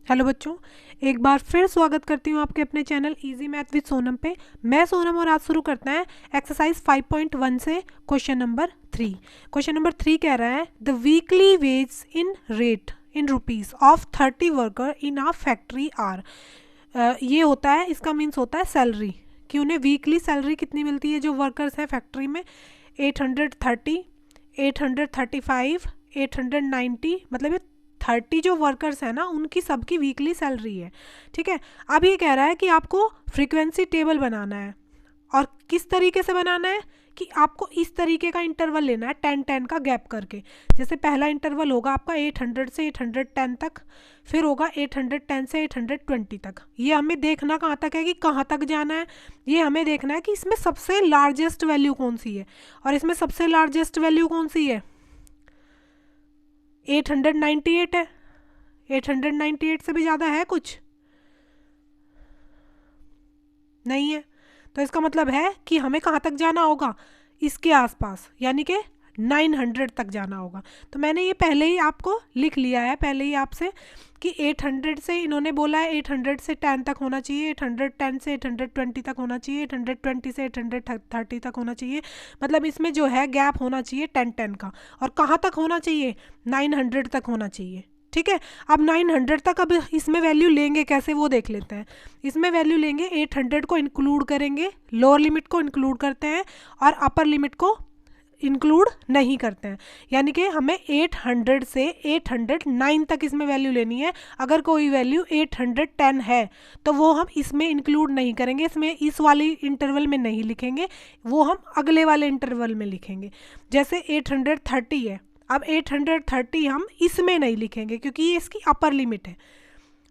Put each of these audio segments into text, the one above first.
Hello बच्चों, एक बार फिर स्वागत करती हूँ आपके अपने channel easy math with Sonam पे। मैं सोनम और आज शुरू करते हैं एक्सरसाइज 5.1 से क्वेश्चन नंबर 3। क्वेश्चन नंबर 3 कह रहा है the weekly wage in rate in rupees of 30 worker in a factory are. ये होता है, इसका मीन्स होता है सैलरी, कि उन्हें वीकली सैलरी कितनी मिलती है जो वर्कर्स हैं फैक्ट्री में। 830, 835, 890, मतलब ये 30 जो वर्कर्स हैं ना उनकी सबकी वीकली सैलरी है। ठीक है, अब ये कह रहा है कि आपको फ्रीक्वेंसी टेबल बनाना है। और किस तरीके से बनाना है कि आपको इस तरीके का इंटरवल लेना है 10-10 का गैप करके। जैसे पहला इंटरवल होगा आपका 800 से 810 तक, फिर होगा 810 से 820 तक। ये हमें देखना कहाँ तक है कि कहाँ तक जाना है। ये हमें देखना है कि इसमें सबसे लार्जेस्ट वैल्यू कौन सी है, और इसमें सबसे लार्जेस्ट वैल्यू कौन सी है, 898 है। 898 से भी ज़्यादा है कुछ नहीं है, तो इसका मतलब है कि हमें कहाँ तक जाना होगा, इसके आसपास, यानी कि 900 तक जाना होगा। तो मैंने ये पहले ही आपको लिख लिया है, पहले ही आपसे, कि 800 से इन्होंने बोला है 800 से 10 तक होना चाहिए, 810 से 820 तक होना चाहिए, 820 से 830 तक होना चाहिए। मतलब इसमें जो है गैप होना चाहिए 10-10 का। और कहाँ तक होना चाहिए, 900 तक होना चाहिए। ठीक है, अब 900 तक अब इसमें वैल्यू लेंगे कैसे वो देख लेते हैं। इसमें वैल्यू लेंगे, 800 को इंक्लूड करेंगे, लोअर लिमिट को इंक्लूड करते हैं और अपर लिमिट को इंक्लूड नहीं करते हैं। यानी कि हमें 800 से 809 तक इसमें वैल्यू लेनी है। अगर कोई वैल्यू 810 है तो वो हम इसमें इंक्लूड नहीं करेंगे, इसमें इस वाली इंटरवल में नहीं लिखेंगे, वो हम अगले वाले इंटरवल में लिखेंगे। जैसे 830 है, अब 830 हम इसमें नहीं लिखेंगे क्योंकि ये इसकी अपर लिमिट है।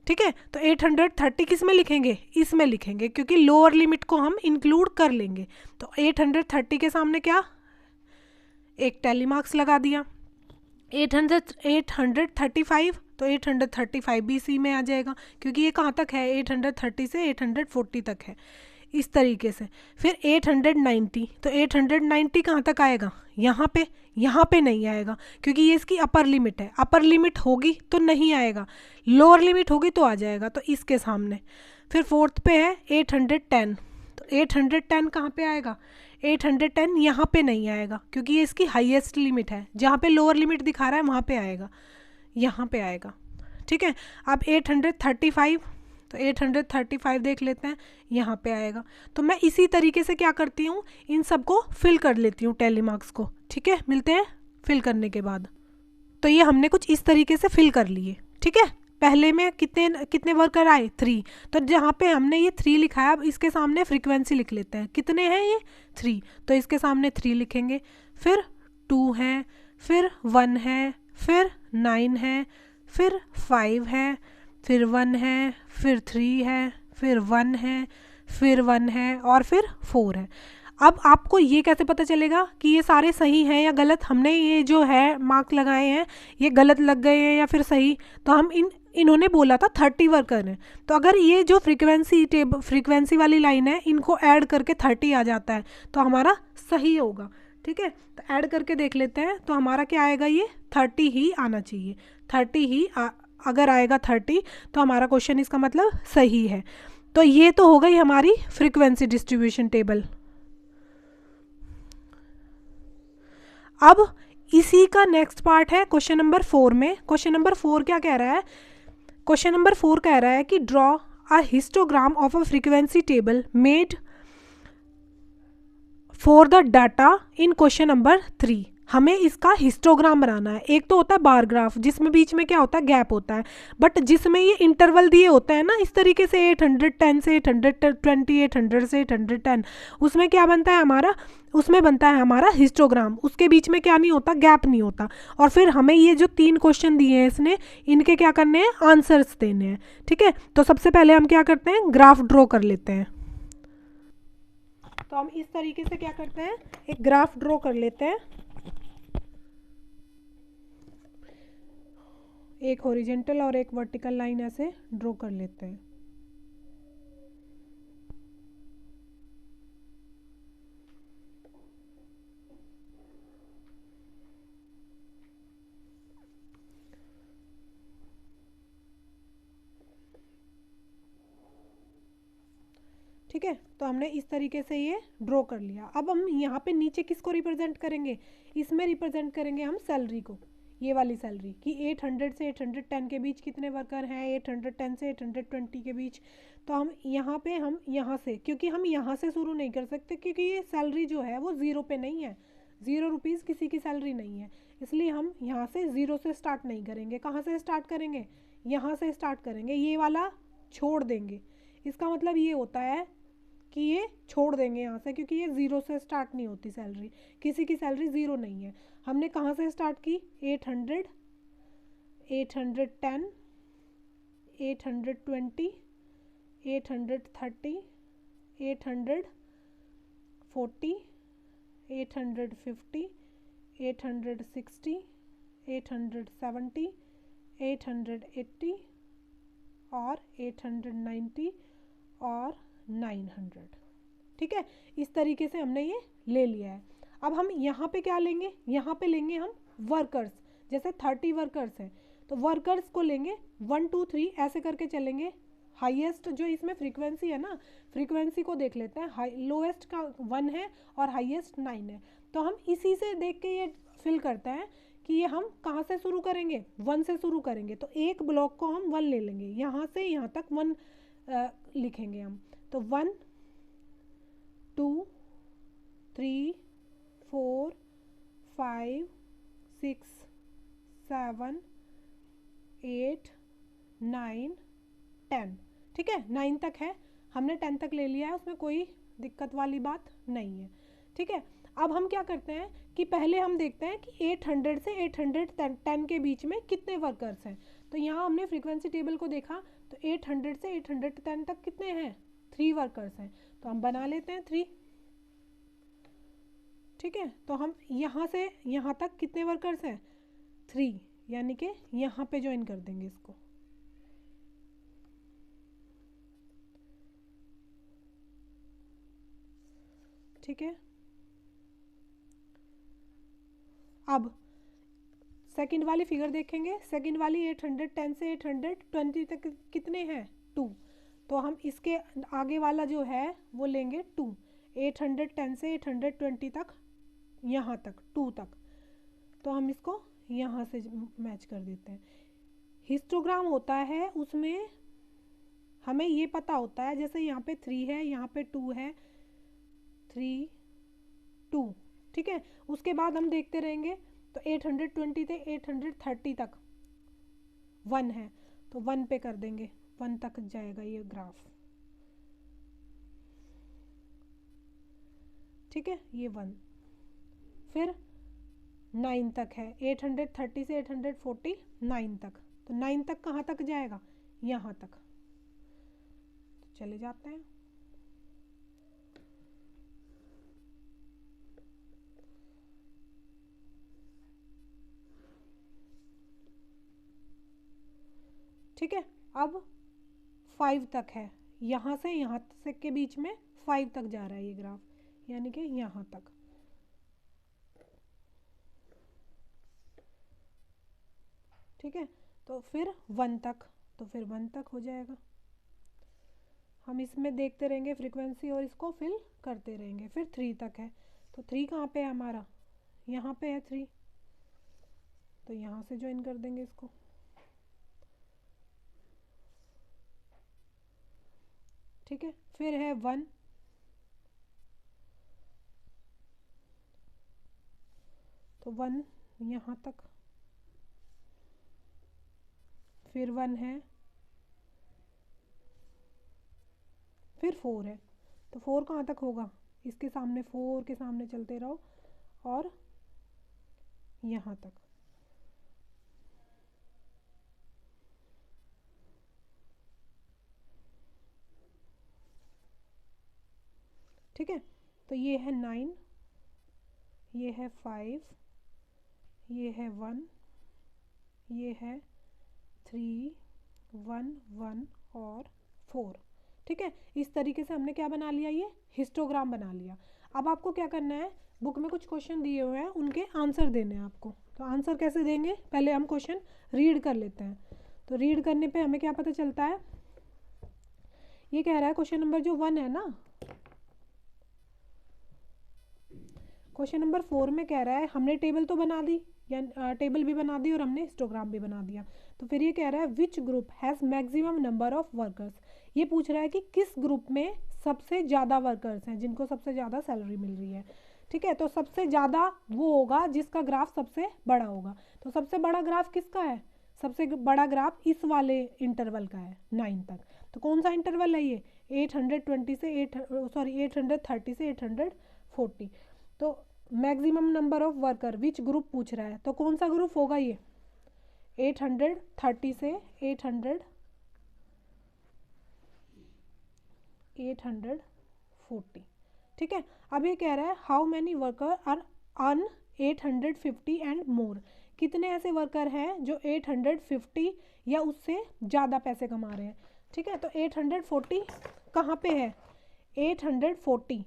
ठीक है, तो 830 किस में लिखेंगे, इसमें लिखेंगे, क्योंकि लोअर लिमिट को हम इंक्लूड कर लेंगे। तो 830 के सामने क्या, एक टैली मार्क्स लगा दिया। 835, तो 835 भी इसी में आ जाएगा, क्योंकि ये कहाँ तक है, 830 से 840 तक है, इस तरीके से। फिर 890, तो 890 कहाँ तक आएगा, यहाँ पे नहीं आएगा, क्योंकि ये इसकी अपर लिमिट है। अपर लिमिट होगी तो नहीं आएगा, लोअर लिमिट होगी तो आ जाएगा, तो इसके सामने। फिर फोर्थ पे है 810, तो 810 कहाँ पे आएगा, 810 यहाँ पे नहीं आएगा, क्योंकि ये इसकी हाईएस्ट लिमिट है। जहाँ पे लोअर लिमिट दिखा रहा है वहाँ पे आएगा, यहाँ पे आएगा। ठीक है, अब 835, तो 835 देख लेते हैं, यहाँ पे आएगा। तो मैं इसी तरीके से क्या करती हूँ, इन सबको फिल कर लेती हूँ टैली मार्क्स को। ठीक है, मिलते हैं फिल करने के बाद। तो ये हमने कुछ इस तरीके से फिल कर लिए। ठीक है, पहले में कितने कितने वर्कर आए, 3। तो जहाँ पे हमने ये 3 लिखा है, अब इसके सामने फ्रीक्वेंसी लिख लेते हैं, कितने हैं ये 3, तो इसके सामने 3 लिखेंगे। फिर 2 है, फिर 1 है, फिर 9 है, फिर 5 है, फिर 1 है, फिर 3 है, फिर 1 है, फिर 1 है, और फिर 4 है। अब आपको ये कैसे पता चलेगा कि ये सारे सही हैं या गलत, हमने ये जो है मार्क लगाए हैं ये गलत लग गए हैं या फिर सही। तो हम इन्होंने बोला था 30 वर्कर हैं, तो अगर ये जो फ्रीक्वेंसी वाली लाइन है इनको ऐड करके 30 आ जाता है तो हमारा सही होगा। ठीक है, तो ऐड करके देख लेते हैं, तो हमारा क्या आएगा, ये 30 ही आना चाहिए। 30 ही अगर आएगा 30 तो हमारा क्वेश्चन इसका मतलब सही है। तो ये तो हो गई हमारी फ्रीक्वेंसी डिस्ट्रीब्यूशन टेबल। अब इसी का नेक्स्ट पार्ट है क्वेश्चन नंबर 4 में। क्वेश्चन नंबर 4 क्या कह रहा है, क्वेश्चन नंबर 4 कह रहा है कि draw a histogram of a frequency table made for the data in question number 3। हमें इसका हिस्टोग्राम बनाना है। एक तो होता है बार ग्राफ जिसमें बीच में क्या होता है, गैप होता है, बट जिसमें ये इंटरवल दिए होते हैं ना इस तरीके से 810 से 820, 800 से 810, उसमें क्या बनता है हमारा, उसमें बनता है हमारा हिस्टोग्राम। उसके बीच में क्या नहीं होता, गैप नहीं होता। और फिर हमें ये जो 3 क्वेश्चन दिए हैं इसने, इनके क्या करने हैं, आंसर्स देने हैं। ठीक है, तो सबसे पहले हम क्या करते हैं, ग्राफ ड्रॉ कर लेते हैं। तो हम इस तरीके से क्या करते हैं, एक ग्राफ ड्रॉ कर लेते हैं। एक हॉरिजेंटल और एक वर्टिकल लाइन ऐसे ड्रॉ कर लेते हैं। ठीक है, तो हमने इस तरीके से ये ड्रॉ कर लिया। अब हम यहाँ पे नीचे किसको रिप्रेजेंट करेंगे, इसमें रिप्रेजेंट करेंगे हम सैलरी को, ये वाली सैलरी कि 800 से 810 के बीच कितने वर्कर हैं, 810 से 820 के बीच। तो हम यहाँ से, क्योंकि हम यहाँ से शुरू नहीं कर सकते क्योंकि ये सैलरी जो है वो ज़ीरो पे नहीं है, 0 रुपीज़ किसी की सैलरी नहीं है, इसलिए हम यहाँ से ज़ीरो से स्टार्ट नहीं करेंगे। कहाँ से स्टार्ट करेंगे, यहाँ से स्टार्ट करेंगे, ये वाला छोड़ देंगे। इसका मतलब ये होता है कि ये छोड़ देंगे यहाँ से, क्योंकि ये ज़ीरो से स्टार्ट नहीं होती सैलरी, किसी की सैलरी ज़ीरो नहीं है। हमने कहाँ से स्टार्ट की, 800, 810, 820, 830, 840, 850, 860, 870, 880 और 890 और 900। ठीक है, इस तरीके से हमने ये ले लिया है। अब हम यहाँ पे क्या लेंगे, यहाँ पे लेंगे हम वर्कर्स, जैसे 30 वर्कर्स हैं तो वर्कर्स को लेंगे 1 2 3 ऐसे करके चलेंगे। हाईएस्ट जो इसमें फ्रीक्वेंसी है ना, फ्रीक्वेंसी को देख लेते हैं। लोएस्ट का 1 है और हाईएस्ट 9 है, तो हम इसी से देख के ये फिल करते हैं कि ये हम कहाँ से शुरू करेंगे, 1 से शुरू करेंगे। तो एक ब्लॉक को हम 1 ले लेंगे, यहाँ से यहाँ तक 1 लिखेंगे हम। तो 1 2 3 4 5 6 7 8 9 10। ठीक है, 9 तक है, हमने 10 तक ले लिया है, उसमें कोई दिक्कत वाली बात नहीं है। ठीक है, अब हम क्या करते हैं कि पहले हम देखते हैं कि 800 से 810 के बीच में कितने वर्कर्स हैं। तो यहाँ हमने फ्रीक्वेंसी टेबल को देखा तो 800 से 810 तक कितने हैं, 3 वर्कर्स हैं, तो हम बना लेते हैं 3। ठीक है, तो हम यहाँ से यहाँ तक कितने वर्कर्स हैं, 3, यानी कि यहाँ पे ज्वाइन कर देंगे इसको। ठीक है, अब सेकंड वाली फिगर देखेंगे। सेकंड वाली 810 से 820 तक कितने हैं, 2, तो हम इसके आगे वाला जो है वो लेंगे 2। 810 से 820 तक, यहाँ तक 2 तक, तो हम इसको यहाँ से मैच कर देते हैं। हिस्टोग्राम होता है उसमें हमें ये पता होता है, जैसे यहाँ पे 3 है, यहाँ पे 2 है, 3 2। ठीक है, उसके बाद हम देखते रहेंगे तो 820 से 830 तक 1 है, तो 1 पे कर देंगे, 1 तक जाएगा ये ग्राफ। ठीक है, ये 1, फिर 9 तक है, 830 से 840 9 तक, तो 9 तक कहाँ तक जाएगा, यहाँ तक। तो चले जाते हैं। ठीक है, अब 5 तक है, यहाँ से यहाँ तक के बीच में 5 तक जा रहा है ये ग्राफ, यानी कि यहाँ तक। ठीक है, तो फिर 1 तक, तो फिर 1 तक हो जाएगा। हम इसमें देखते रहेंगे फ्रीक्वेंसी और इसको फिल करते रहेंगे। फिर 3 तक है, तो 3 कहाँ पे है हमारा, यहाँ पे है 3, तो यहाँ से ज्वाइन कर देंगे इसको। ठीक है, फिर है 1, तो 1 यहाँ तक, फिर 1 है, फिर 4 है, तो 4 कहाँ तक होगा, इसके सामने 4 के सामने चलते रहो और यहाँ तक। ठीक है, तो ये है 9, ये है 5, ये है 1, ये है 3 1 1 और 4। ठीक है, इस तरीके से हमने क्या बना लिया, ये हिस्टोग्राम बना लिया। अब आपको क्या करना है, बुक में कुछ क्वेश्चन दिए हुए हैं, उनके आंसर देने हैं आपको। तो आंसर कैसे देंगे, पहले हम क्वेश्चन रीड कर लेते हैं। तो रीड करने पे हमें क्या पता चलता है, ये कह रहा है क्वेश्चन नंबर जो 1 है ना, क्वेश्चन नंबर 4 में कह रहा है हमने टेबल तो बना दी, या टेबल भी बना दी और हमने हिस्टोग्राम भी बना दिया। तो फिर ये कह रहा है which group has maximum number of workers. ये पूछ रहा है कि किस ग्रुप में सबसे ज़्यादा वर्कर्स हैं, जिनको सबसे ज़्यादा सैलरी मिल रही है। ठीक है, तो सबसे ज़्यादा वो होगा जिसका ग्राफ सबसे बड़ा होगा। तो सबसे बड़ा ग्राफ किसका है? सबसे बड़ा ग्राफ इस वाले इंटरवल का है 9 तक। तो कौन सा इंटरवल है ये? 830 से 830 से 840। तो maximum number of worker which group पूछ रहा है, तो कौन सा ग्रुप होगा ये? 830 से 840। ठीक है, अब ये कह रहा है how many worker are earn 850 and more. कितने ऐसे वर्कर हैं जो 850 या उससे ज़्यादा पैसे कमा रहे हैं। ठीक है, तो 840 कहाँ पे है? 840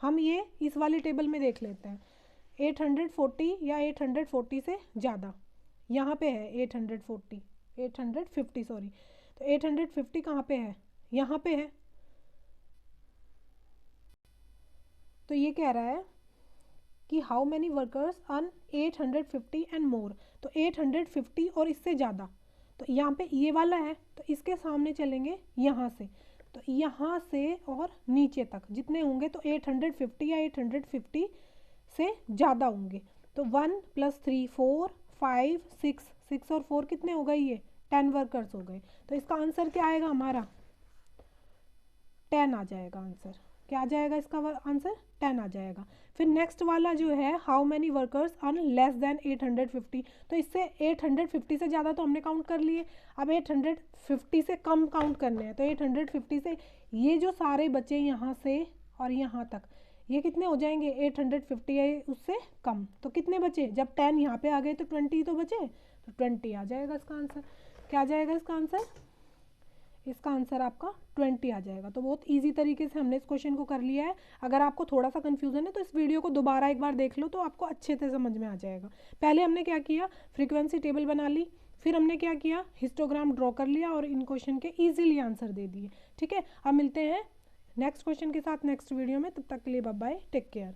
हम ये इस वाली टेबल में देख लेते हैं। 840 या 840 से ज़्यादा यहाँ पे है 850 सॉरी। तो 850 कहाँ पे है? यहाँ पे है। तो ये कह रहा है कि how many workers earn 850 and मोर। तो 850 और इससे ज़्यादा, तो यहाँ पे ये वाला है, तो इसके सामने चलेंगे यहाँ से, तो यहाँ से और नीचे तक जितने होंगे तो 850 या 850 से ज़्यादा होंगे। तो 1 + 3 4 5 6 और 4 कितने हो गए? ये 10 वर्कर्स हो गए। तो इसका आंसर क्या आएगा हमारा? 10 आ जाएगा आंसर। क्या आ जाएगा इसका आंसर? 10 आ जाएगा। फिर नेक्स्ट वाला जो है how many workers earn less than 850। तो इससे 850 से ज़्यादा तो हमने काउंट कर लिए, अब 850 से कम काउंट करने हैं। तो 850 से ये जो सारे बचे यहाँ से और यहाँ तक, ये कितने हो जाएंगे? 850 है उससे कम। तो कितने बचे? जब 10 यहाँ पे आ गए तो 20 तो बचे, तो 20 आ जाएगा इसका आंसर। क्या आ जाएगा इसका आंसर? इसका आंसर आपका 20 आ जाएगा। तो बहुत इजी तरीके से हमने इस क्वेश्चन को कर लिया है। अगर आपको थोड़ा सा कन्फ्यूजन है तो इस वीडियो को दोबारा एक बार देख लो, तो आपको अच्छे से समझ में आ जाएगा। पहले हमने क्या किया? फ्रीक्वेंसी टेबल बना ली, फिर हमने क्या किया? हिस्टोग्राम ड्रॉ कर लिया और इन क्वेश्चन के ईजिली आंसर दे दिए। ठीक है, अब मिलते हैं नेक्स्ट क्वेश्चन के साथ नेक्स्ट वीडियो में। तब तक के लिए बाय बाय, टेक केयर।